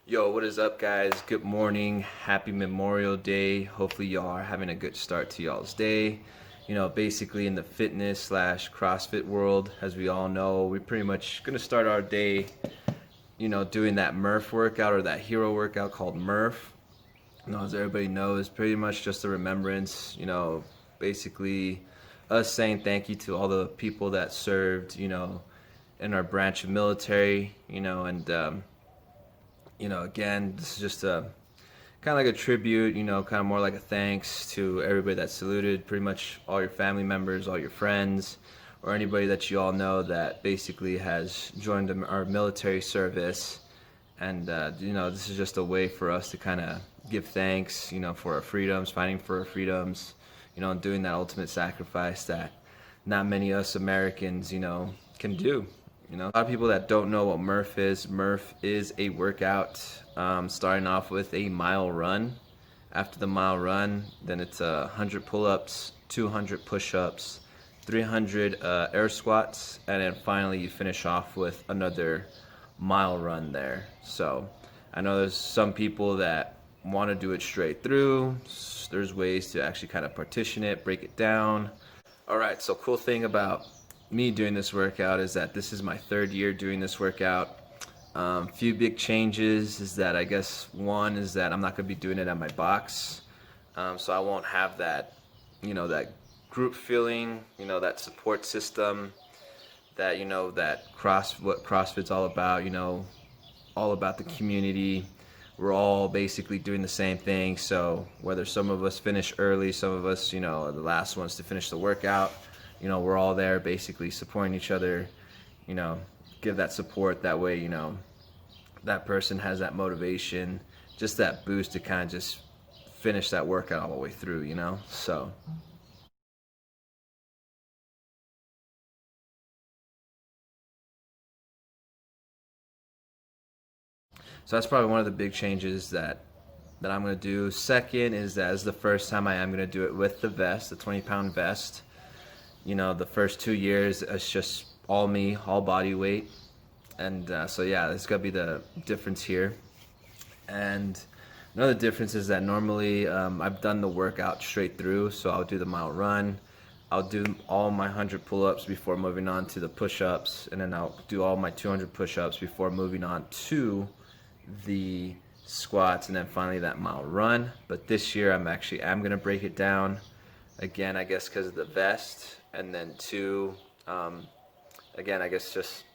Yo, what is up, guys? Good morning. Happy Memorial Day. Hopefully y'all are having a good start to y'all's day. You know, basically in the fitness slash CrossFit world, as we all know, we're pretty much gonna start our day, doing that Murph workout or that hero workout called Murph. As everybody knows, pretty much just a remembrance, basically us saying thank you to all the people that served, in our branch of military, again, this is just a kind of like a tribute, kind of more like a thanks to everybody that saluted, pretty much all your family members, all your friends, or anybody that you all know that basically has joined our military service. And, this is just a way for us to kind of give thanks, for our freedoms, fighting for our freedoms, and doing that ultimate sacrifice that not many of us Americans, can do. A lot of people that don't know what Murph is a workout, starting off with a mile run. After the mile run, then it's 100 pull-ups, 200 push-ups, 300 air squats, and then finally you finish off with another mile run there. So I know there's some people that want to do it straight through. There's ways to actually kind of partition it, break it down. All right, so cool thing about me doing this workout is that this is my third year doing this workout. Few big changes is that I guess one is that I'm not going to be doing it at my box, so I won't have that, that group feeling, that support system, that that what CrossFit's all about, all about the community. We're all basically doing the same thing. So whether some of us finish early, some of us, are the last ones to finish the workout. We're all there basically supporting each other, give that support. That way, that person has that motivation, just that boost to kind of just finish that workout all the way through, so. So that's probably one of the big changes that I'm going to do. Second is that it's the first time I am going to do it with the vest, the 20-pound vest. The first 2 years, it's just all me, all body weight. And so yeah, that's going to be the difference here. And another difference is that normally I've done the workout straight through. So I'll do the mile run. I'll do all my 100 pull-ups before moving on to the push-ups. And then I'll do all my 200 push-ups before moving on to the squats, and then finally that mile run. But this year I'm going to break it down. Again, I guess because of the vest. And then two, again, I guess just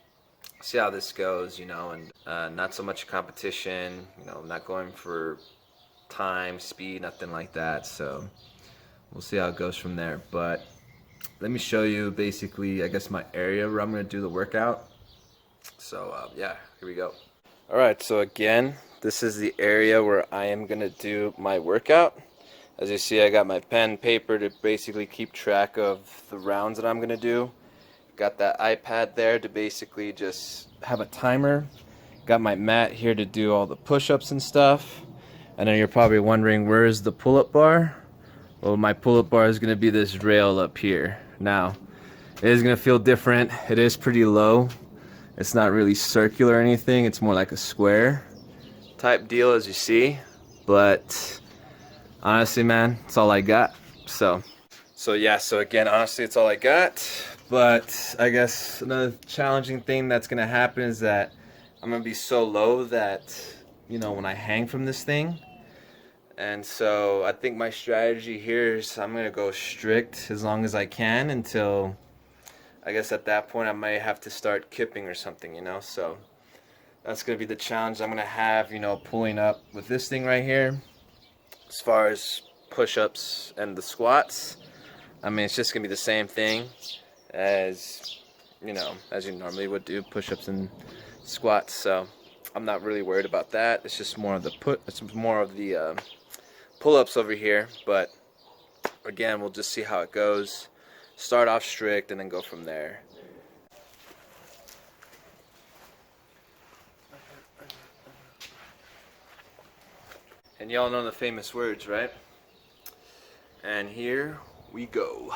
see how this goes, and not so much competition, not going for time, speed, nothing like that. So we'll see how it goes from there. But let me show you basically, I guess, my area where I'm going to do the workout. So yeah, here we go. All right, so again, this is the area where I am going to do my workout. As you see, I got my pen, paper to basically keep track of the rounds that I'm going to do. Got that iPad there to basically just have a timer. Got my mat here to do all the push-ups and stuff. And then you're probably wondering, where is the pull-up bar? Well, my pull-up bar is going to be this rail up here. Now, it is going to feel different. It is pretty low. It's not really circular or anything. It's more like a square type deal, as you see. But honestly, man, it's all I got. So yeah, so again, honestly, it's all I got. But I guess another challenging thing that's gonna happen is that I'm gonna be so low that, when I hang from this thing. And so I think my strategy here is I'm gonna go strict as long as I can until, I guess at that point I might have to start kipping or something, so that's gonna be the challenge I'm gonna have, pulling up with this thing right here. As far as push-ups and the squats, I mean, it's just gonna be the same thing as as you normally would do, push-ups and squats. So I'm not really worried about that. It's just more of the pull-ups over here. But again, we'll just see how it goes. Start off strict and then go from there. And y'all know the famous words, right? And here we go.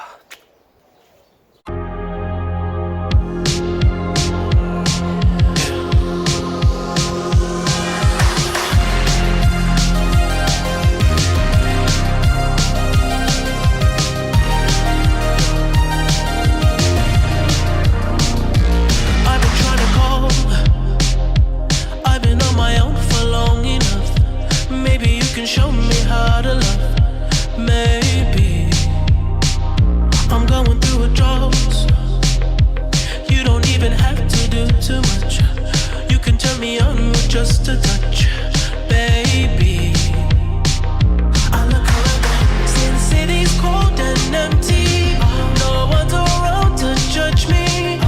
can show me how to love. Maybe I'm going through a drought. You don't even have to do too much. You can turn me on with just a touch, baby. I look around since city's cold and empty. No one's around to judge me.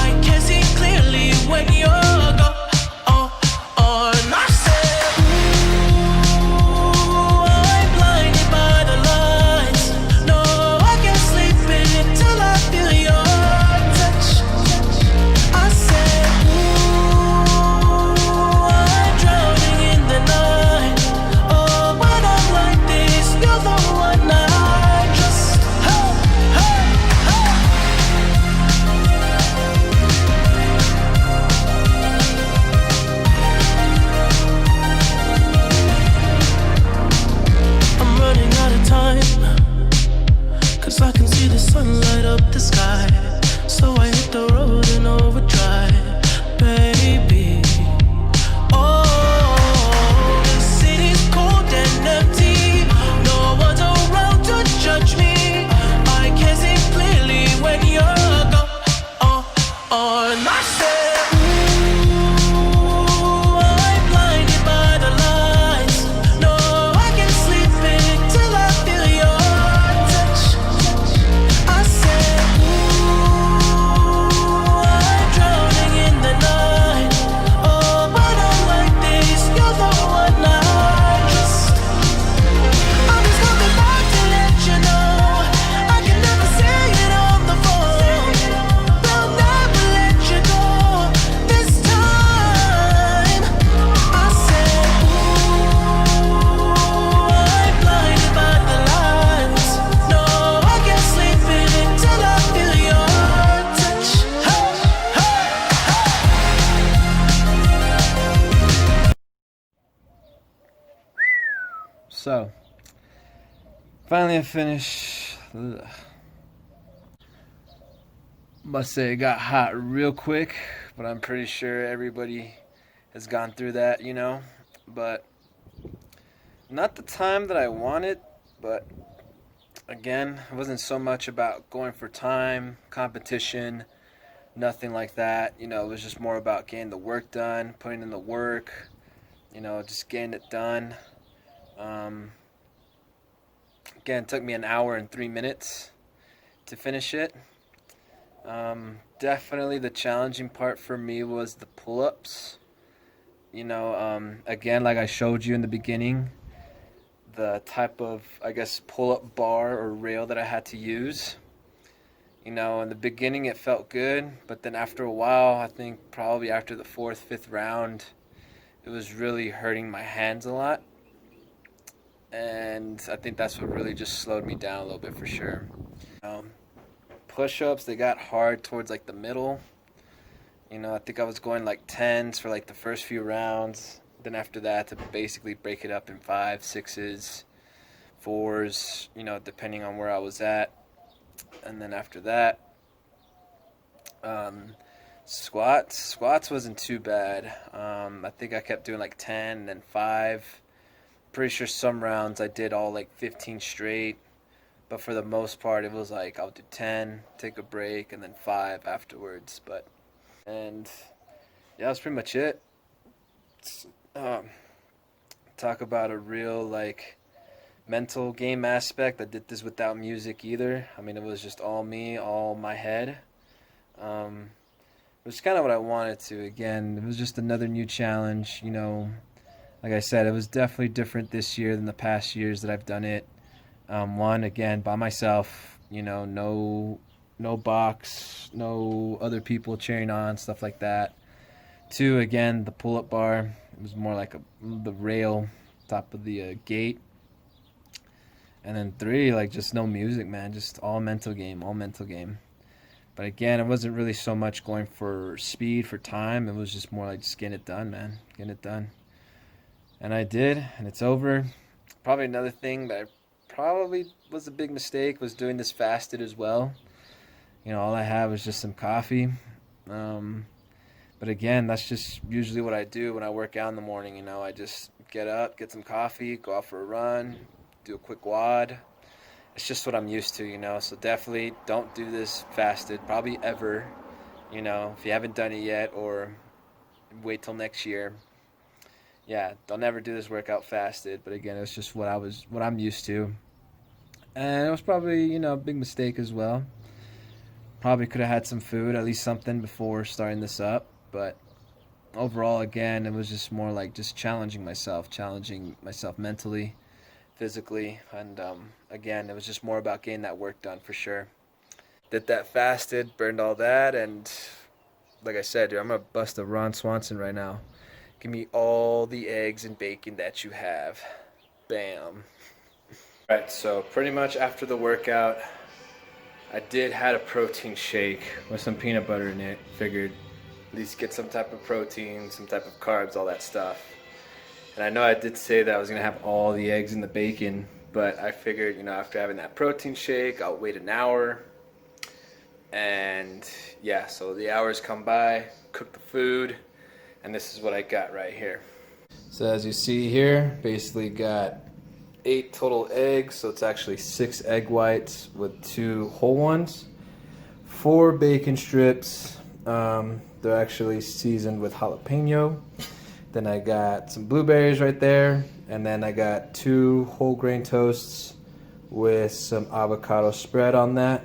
I can see clearly when you're gone. And I said, ooh, I'm blinded by the lights. No, I can't sleep until I feel your touch. I said, ooh, I'm drowning in the night. Oh, when I'm like this, you're the one I trust. Hey, hey, hey. I'm running out of time, 'cause I can see the sun light up the sky. So I hit the road in overdrive, baby. Oh, the city's cold and empty. No one's around to judge me. I can see clearly when you're gone. And I said, ooh, I'm blinded by the lights. No, I can't sleep until I feel your touch. I said, ooh, I'm drowning in the night. Oh, when I'm like this, you're the one I trust. I'm just coming back to let you know I can never say it on the phone. They'll never let you go this time. I said, ooh, I'm blinded by the lights. No, I can't sleep until I feel your touch. Hey, hey, hey. So, finally I finished. Ugh. Must say it got hot real quick, but I'm pretty sure everybody has gone through that, you know. But not the time that I wanted, but again, it wasn't so much about going for time, competition, nothing like that. You know, it was just more about getting the work done, putting in the work, you know, just getting it done. Again, it took me an hour and 3 minutes to finish it. Definitely the challenging part for me was the pull-ups. You know, again, like I showed you in the beginning, the type of, I guess, pull-up bar or rail that I had to use. You know, in the beginning it felt good, but then after a while, I think probably after the fourth, fifth round, it was really hurting my hands a lot. And I think that's what really just slowed me down a little bit for sure. Push-ups, they got hard towards like the middle. You know, I think I was going like 10s for like the first few rounds. Then after that, to basically break it up in 5s, 6s, 4s, you know, depending on where I was at. And then after that, squats wasn't too bad. I think I kept doing like 10 and then 5. Pretty sure some rounds I did all like 15 straight, but for the most part it was like I'll do 10, take a break, and then 5 afterwards. And yeah, that's pretty much it. Talk about a real like mental game aspect. I did this without music either. I mean, it was just all me, all my head. Which is kind of what I wanted to. Again, it was just another new challenge, you know. Like I said, it was definitely different this year than the past years that I've done it. One, again, by myself, you know, no box, no other people cheering on, stuff like that. 2, again, the pull-up bar. It was more like the rail, top of the gate. And then 3, like just no music, man, just all mental game, all mental game. But again, it wasn't really so much going for speed, for time. It was just more like just getting it done, man, getting it done. And I did, and it's over. Probably another thing that I probably was a big mistake was doing this fasted as well. You know, all I had was just some coffee. But again, that's just usually what I do when I work out in the morning. You know, I just get up, get some coffee, go out for a run, do a quick WOD. It's just what I'm used to, you know. So definitely don't do this fasted, probably ever, you know, if you haven't done it yet, or wait till next year. Yeah, don't ever do this workout fasted. But again, it's just what I'm used to, and it was probably, you know, a big mistake as well. Probably could have had some food, at least something, before starting this up. But overall, again, it was just more like just challenging myself mentally, physically, and again, it was just more about getting that work done for sure. Did that fasted, burned all that, and like I said, dude, I'm gonna bust a Ron Swanson right now. Give me all the eggs and bacon that you have. Bam. Alright, so pretty much after the workout, I did had a protein shake with some peanut butter in it. Figured at least get some type of protein, some type of carbs, all that stuff. And I know I did say that I was gonna have all the eggs and the bacon, but I figured, you know, after having that protein shake, I'll wait an hour. And yeah, so the hours come by, cook the food, and this is what I got right here. So as you see here, basically got 8 total eggs, so it's actually 6 egg whites with 2 whole ones, 4 bacon strips. They're actually seasoned with jalapeno. Then I got some blueberries right there, and then I got 2 whole grain toasts with some avocado spread on that.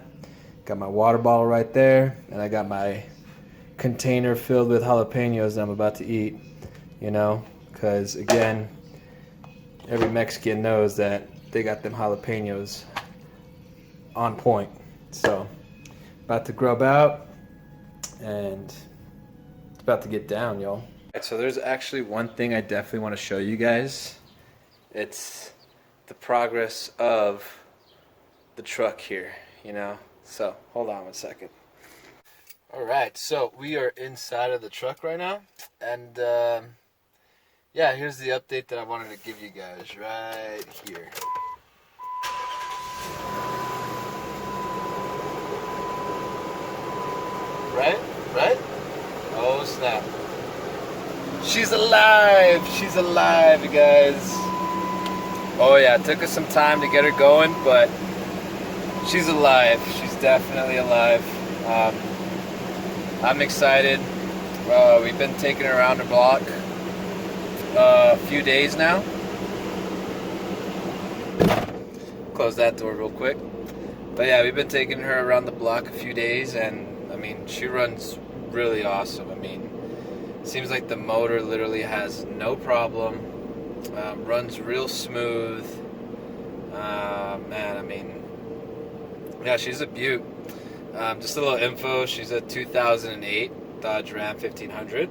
Got my water bottle right there, and I got my container filled with jalapenos that I'm about to eat, you know, because again, every Mexican knows that they got them jalapenos on point. So, about to grub out, and it's about to get down, y'all. Right, so there's actually one thing I definitely want to show you guys. It's the progress of the truck here, you know. So, hold on one second. Alright, so we are inside of the truck right now, and yeah, here's the update that I wanted to give you guys right here. Right? Oh snap. She's alive! She's alive, you guys. Oh yeah, it took us some time to get her going, but she's alive. She's definitely alive. I'm excited. We've been taking her around the block a few days now. Close that door real quick. But yeah, we've been taking her around the block a few days, and I mean, she runs really awesome. I mean, seems like the motor literally has no problem. Runs real smooth. Man, I mean, yeah, she's a beaut. Just a little info, she's a 2008 Dodge Ram 1500,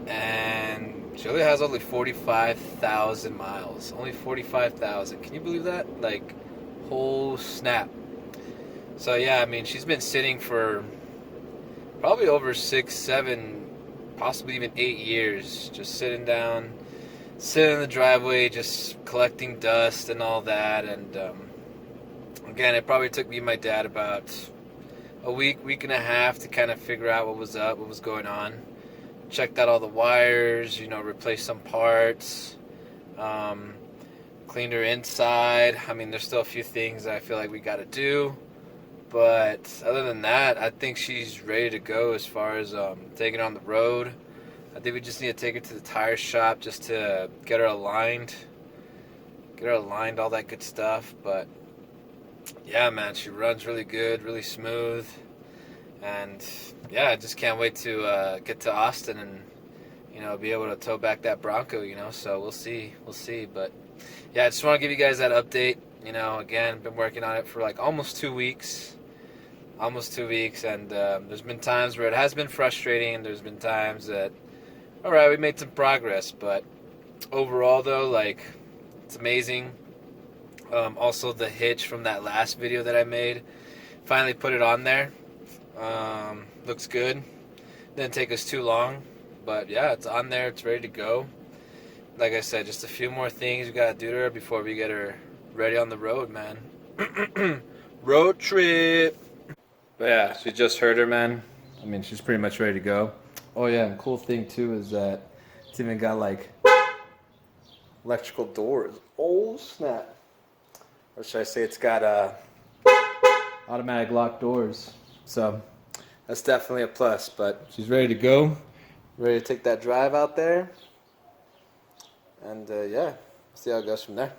and she only has 45,000 miles. Only 45,000. Can you believe that? Like, whole snap. So yeah, I mean, she's been sitting for probably over 6, 7, possibly even 8 years, just sitting in the driveway, just collecting dust and all that. And again, it probably took me and my dad about a week and a half to kind of figure out what was up, what was going on. Checked out all the wires, you know, replaced some parts, cleaned her inside. I mean, there's still a few things that I feel like we got to do, but other than that, I think she's ready to go as far as taking her on the road. I think we just need to take her to the tire shop just to get her aligned, all that good stuff. But yeah, man, she runs really good, really smooth, and yeah, I just can't wait to get to Austin and, you know, be able to tow back that Bronco, you know. So we'll see. But yeah, I just want to give you guys that update. You know, again, been working on it for like almost 2 weeks, and there's been times where it has been frustrating, and there's been times that, all right, we made some progress, but overall though, like, it's amazing. Also, the hitch from that last video that I made, finally put it on there. Looks good. Didn't take us too long, but yeah, it's on there. It's ready to go. Like I said, just a few more things we gotta do to her before we get her ready on the road, man. Road trip. But yeah, she just heard her, man. I mean, she's pretty much ready to go. Oh yeah, and cool thing too is that it's even got like electrical doors. Oh snap! Or should I say it's got automatic lock doors. So that's definitely a plus. But she's ready to go, ready to take that drive out there, and yeah, see how it goes from there.